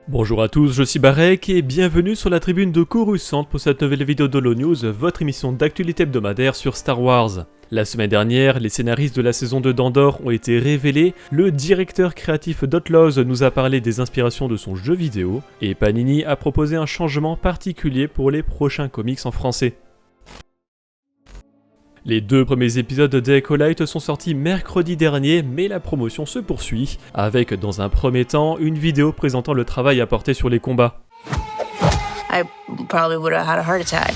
Bonjour à tous, je suis Barek et bienvenue sur la tribune de Coruscant pour cette nouvelle vidéo d'Holo News, votre émission d'actualité hebdomadaire sur Star Wars. La semaine dernière, les scénaristes de la saison 2 d'Andor ont été révélés, le directeur créatif d'Outlaws nous a parlé des inspirations de son jeu vidéo, et Panini a proposé un changement particulier pour les prochains comics en français. Les deux premiers épisodes d'Acolyte sont sortis mercredi dernier, mais la promotion se poursuit, avec dans un premier temps une vidéo présentant le travail apporté sur les combats. I probably would have had a heart attack.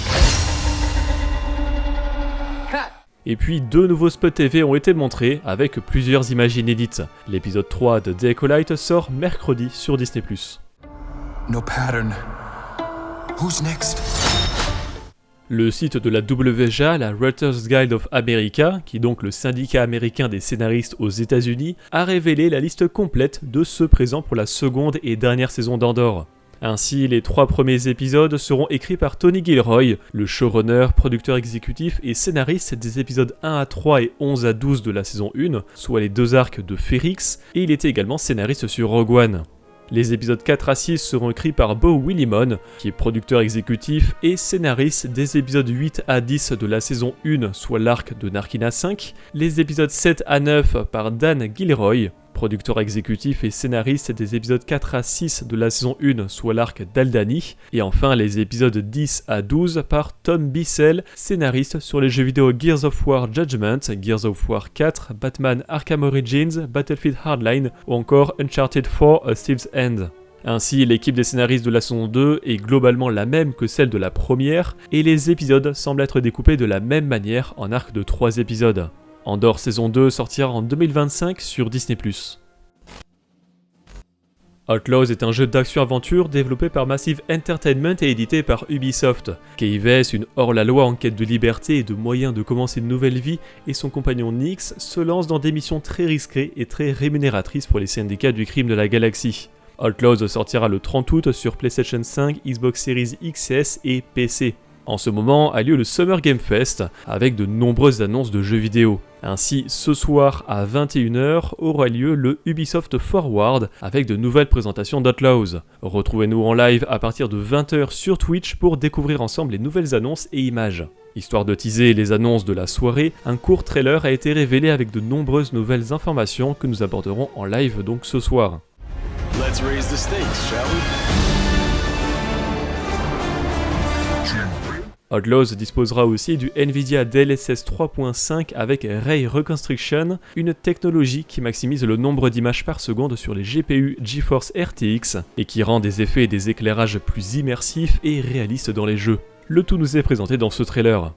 Et puis deux nouveaux spots TV ont été montrés, avec plusieurs images inédites. L'épisode 3 de Acolyte sort mercredi sur Disney+. No pattern. Who's next? Le site de la WGA, la Writers Guild of America, qui est donc le syndicat américain des scénaristes aux États-Unis, a révélé la liste complète de ceux présents pour la seconde et dernière saison d'Andor. Ainsi, les 3 premiers épisodes seront écrits par Tony Gilroy, le showrunner, producteur exécutif et scénariste des épisodes 1 à 3 et 11 à 12 de la saison 1, soit les 2 arcs de Ferrix, et il était également scénariste sur Rogue One. Les épisodes 4 à 6 seront écrits par Beau Willimon, qui est producteur exécutif et scénariste des épisodes 8 à 10 de la saison 1, soit l'arc de Narkina 5, les épisodes 7 à 9 par Dan Gilroy, producteur exécutif et scénariste des épisodes 4 à 6 de la saison 1, soit l'arc d'Aldani, et enfin les épisodes 10 à 12 par Tom Bissell, scénariste sur les jeux vidéo Gears of War Judgment, Gears of War 4, Batman Arkham Origins, Battlefield Hardline ou encore Uncharted 4 A Thief's End. Ainsi, l'équipe des scénaristes de la saison 2 est globalement la même que celle de la première, et les épisodes semblent être découpés de la même manière en arcs de 3 épisodes. Andor saison 2 sortira en 2025 sur Disney+. Outlaws est un jeu d'action-aventure développé par Massive Entertainment et édité par Ubisoft. Kayves, une hors-la-loi en quête de liberté et de moyens de commencer une nouvelle vie, et son compagnon Nyx se lancent dans des missions très risquées et très rémunératrices pour les syndicats du crime de la galaxie. Outlaws sortira le 30 août sur PlayStation 5, Xbox Series XS et PC. En ce moment a lieu le Summer Game Fest, avec de nombreuses annonces de jeux vidéo. Ainsi, ce soir à 21h aura lieu le Ubisoft Forward, avec de nouvelles présentations d'Outlaws. Retrouvez-nous en live à partir de 20h sur Twitch pour découvrir ensemble les nouvelles annonces et images. Histoire de teaser les annonces de la soirée, un court trailer a été révélé avec de nombreuses nouvelles informations que nous aborderons en live donc ce soir. Let's raise the stakes, shall we? Outlaws disposera aussi du Nvidia DLSS 3.5 avec Ray Reconstruction, une technologie qui maximise le nombre d'images par seconde sur les GPU GeForce RTX et qui rend des effets et des éclairages plus immersifs et réalistes dans les jeux. Le tout nous est présenté dans ce trailer.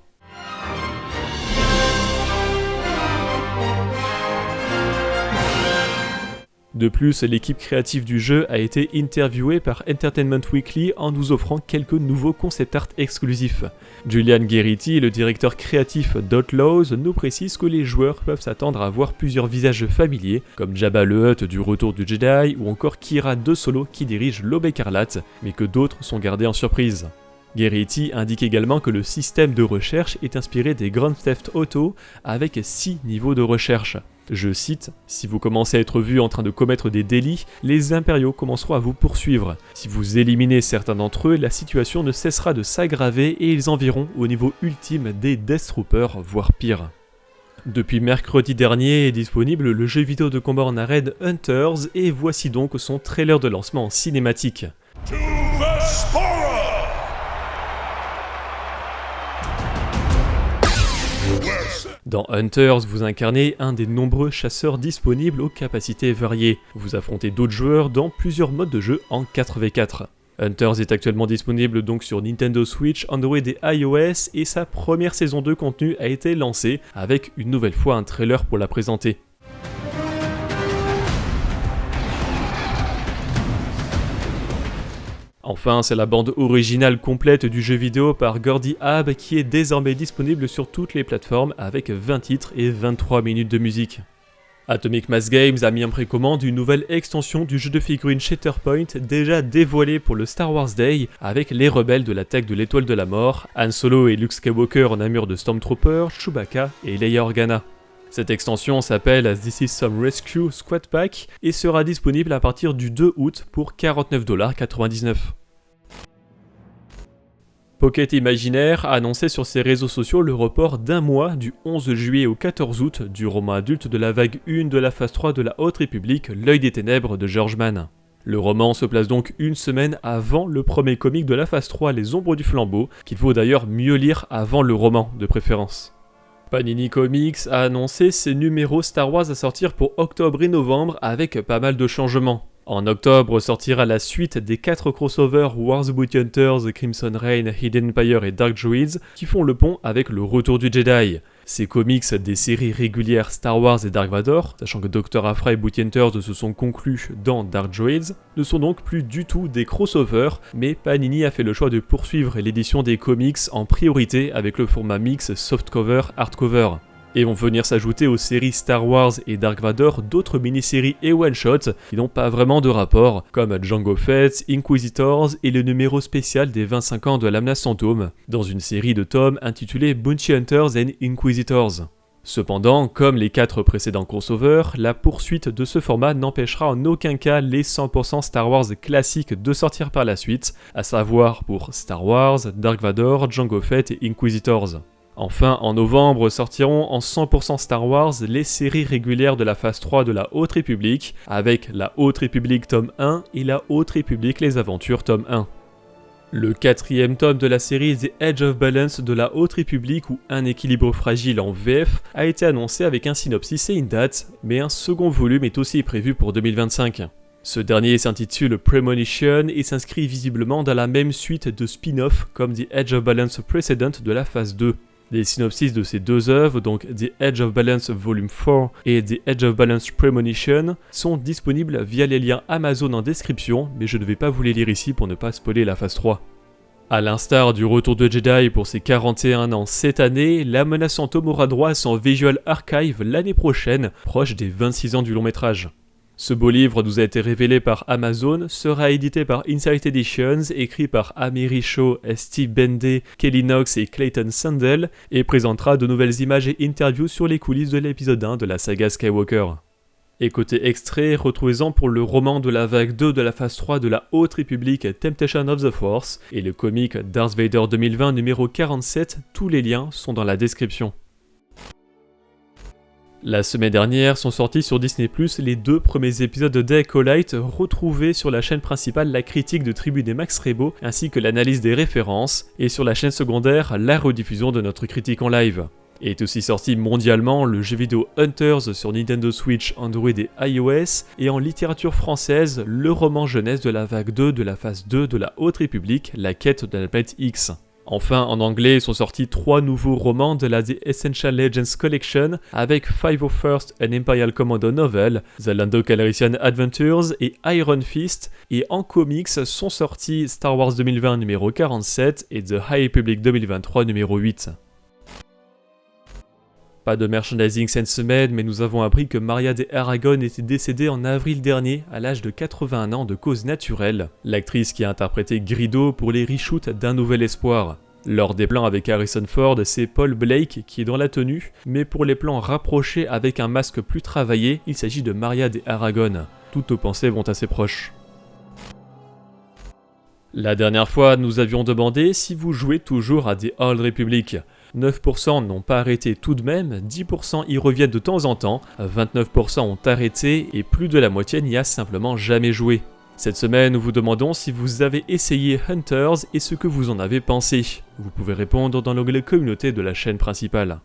De plus, l'équipe créative du jeu a été interviewée par Entertainment Weekly en nous offrant quelques nouveaux concept art exclusifs. Julian Guerritti, le directeur créatif d'Outlaws, nous précise que les joueurs peuvent s'attendre à voir plusieurs visages familiers, comme Jabba le Hutt du Retour du Jedi ou encore Kira de Solo qui dirige l'Aube écarlate, mais que d'autres sont gardés en surprise. Guerritti indique également que le système de recherche est inspiré des Grand Theft Auto avec 6 niveaux de recherche. Je cite, « Si vous commencez à être vu en train de commettre des délits, les impériaux commenceront à vous poursuivre. Si vous éliminez certains d'entre eux, la situation ne cessera de s'aggraver et ils en viront au niveau ultime des Death Troopers, voire pire. » Depuis mercredi dernier est disponible le jeu vidéo de combat en arène Hunters et voici donc son trailer de lancement en cinématique. Dans Hunters, vous incarnez un des nombreux chasseurs disponibles aux capacités variées. Vous affrontez d'autres joueurs dans plusieurs modes de jeu en 4v4. Hunters est actuellement disponible donc sur Nintendo Switch, Android et iOS et sa première saison de contenu a été lancée avec une nouvelle fois un trailer pour la présenter. Enfin, c'est la bande originale complète du jeu vidéo par Gordy Hab qui est désormais disponible sur toutes les plateformes avec 20 titres et 23 minutes de musique. Atomic Mass Games a mis en précommande une nouvelle extension du jeu de figurines Shatterpoint déjà dévoilé pour le Star Wars Day avec les rebelles de l'attaque de l'étoile de la mort, Han Solo et Luke Skywalker en armure de Stormtrooper, Chewbacca et Leia Organa. Cette extension s'appelle This is Some Rescue Squad Pack et sera disponible à partir du 2 août pour 49,99$. Pocket Imaginaire a annoncé sur ses réseaux sociaux le report d'un mois du 11 juillet au 14 août du roman adulte de la vague 1 de la phase 3 de la Haute République, L'œil des ténèbres de George Mann. Le roman se place donc une semaine avant le premier comic de la phase 3, Les Ombres du Flambeau, qu'il faut d'ailleurs mieux lire avant le roman de préférence. Panini Comics a annoncé ses numéros Star Wars à sortir pour octobre et novembre avec pas mal de changements. En octobre sortira la suite des 4 crossovers Wars Bounty Hunters, Crimson Reign, Hidden Empire et Dark Droids qui font le pont avec le retour du Jedi. Ces comics des séries régulières Star Wars et Dark Vador, sachant que Dr. Aphra et Bounty Hunters se sont conclus dans Dark Droids, ne sont donc plus du tout des crossovers, mais Panini a fait le choix de poursuivre l'édition des comics en priorité avec le format mix softcover-hardcover. Et vont venir s'ajouter aux séries Star Wars et Dark Vador d'autres mini-séries et one-shots qui n'ont pas vraiment de rapport, comme Jango Fett, Inquisitors et le numéro spécial des 25 ans de la menace fantôme, dans une série de tomes intitulée Bounty Hunters and Inquisitors. Cependant, comme les 4 précédents crossovers, la poursuite de ce format n'empêchera en aucun cas les 100% Star Wars classiques de sortir par la suite, à savoir pour Star Wars, Dark Vador, Jango Fett et Inquisitors. Enfin, en novembre sortiront en 100% Star Wars les séries régulières de la phase 3 de la Haute République, avec la Haute République tome 1 et la Haute République les Aventures tome 1. Le 4e tome de la série The Edge of Balance de la Haute République ou Un équilibre fragile en VF a été annoncé avec un synopsis et une date, mais un second volume est aussi prévu pour 2025. Ce dernier s'intitule Premonition et s'inscrit visiblement dans la même suite de spin-off comme The Edge of Balance Precedent de la phase 2. Les synopsis de ces deux œuvres, donc The Edge of Balance Volume 4 et The Edge of Balance Premonition, sont disponibles via les liens Amazon en description, mais je ne vais pas vous les lire ici pour ne pas spoiler la phase 3. A l'instar du retour de Jedi pour ses 41 ans cette année, La Menace Fantôme aura droit à son Visual Archive l'année prochaine, proche des 26 ans du long métrage. Ce beau livre nous a été révélé par Amazon, sera édité par Insight Editions, écrit par Amiri Shaw, Steve Bende, Kelly Knox et Clayton Sandel, et présentera de nouvelles images et interviews sur les coulisses de l'épisode 1 de la saga Skywalker. Et côté extrait, retrouvez-en pour le roman de la vague 2 de la phase 3 de la Haute République Temptation of the Force, et le comic Darth Vader 2020 numéro 47, tous les liens sont dans la description. La semaine dernière sont sortis sur Disney+, les 2 premiers épisodes de Acolyte, retrouvés sur la chaîne principale la critique de Tribune et Max Rebo, ainsi que l'analyse des références, et sur la chaîne secondaire la rediffusion de notre critique en live. Est aussi sorti mondialement le jeu vidéo Hunters sur Nintendo Switch, Android et iOS, et en littérature française, le roman jeunesse de la vague 2 de la phase 2 de la Haute République, La quête de la planète X. Enfin, en anglais sont sortis 3 nouveaux romans de la The Essential Legends Collection avec 501st An Imperial Commando Novel, The Lando Calrissian Adventures et Iron Fist, et en comics sont sortis Star Wars 2020 numéro 47 et The High Republic 2023 numéro 8. Pas de merchandising cette semaine, mais nous avons appris que Maria de Aragon était décédée en avril dernier à l'âge de 81 ans de cause naturelle. L'actrice qui a interprété Grido pour les reshoots d'Un Nouvel Espoir. Lors des plans avec Harrison Ford, c'est Paul Blake qui est dans la tenue, mais pour les plans rapprochés avec un masque plus travaillé, il s'agit de Maria de Aragon. Toutes nos pensées vont à ses proches. La dernière fois, nous avions demandé si vous jouez toujours à The Old Republic. 9% n'ont pas arrêté tout de même, 10% y reviennent de temps en temps, 29% ont arrêté et plus de la moitié n'y a simplement jamais joué. Cette semaine, nous vous demandons si vous avez essayé Hunters et ce que vous en avez pensé. Vous pouvez répondre dans l'onglet communauté de la chaîne principale.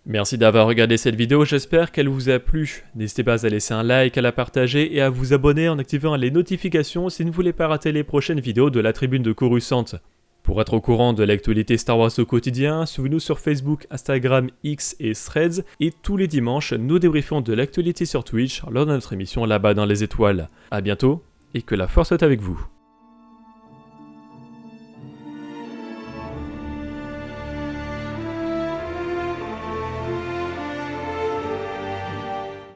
Merci d'avoir regardé cette vidéo, j'espère qu'elle vous a plu. N'hésitez pas à laisser un like, à la partager et à vous abonner en activant les notifications si vous ne voulez pas rater les prochaines vidéos de la tribune de Coruscant. Pour être au courant de l'actualité Star Wars au quotidien, suivez-nous sur Facebook, Instagram, X et Threads, et tous les dimanches, nous débriefons de l'actualité sur Twitch lors de notre émission Là-bas dans les étoiles. A bientôt, et que la force soit avec vous.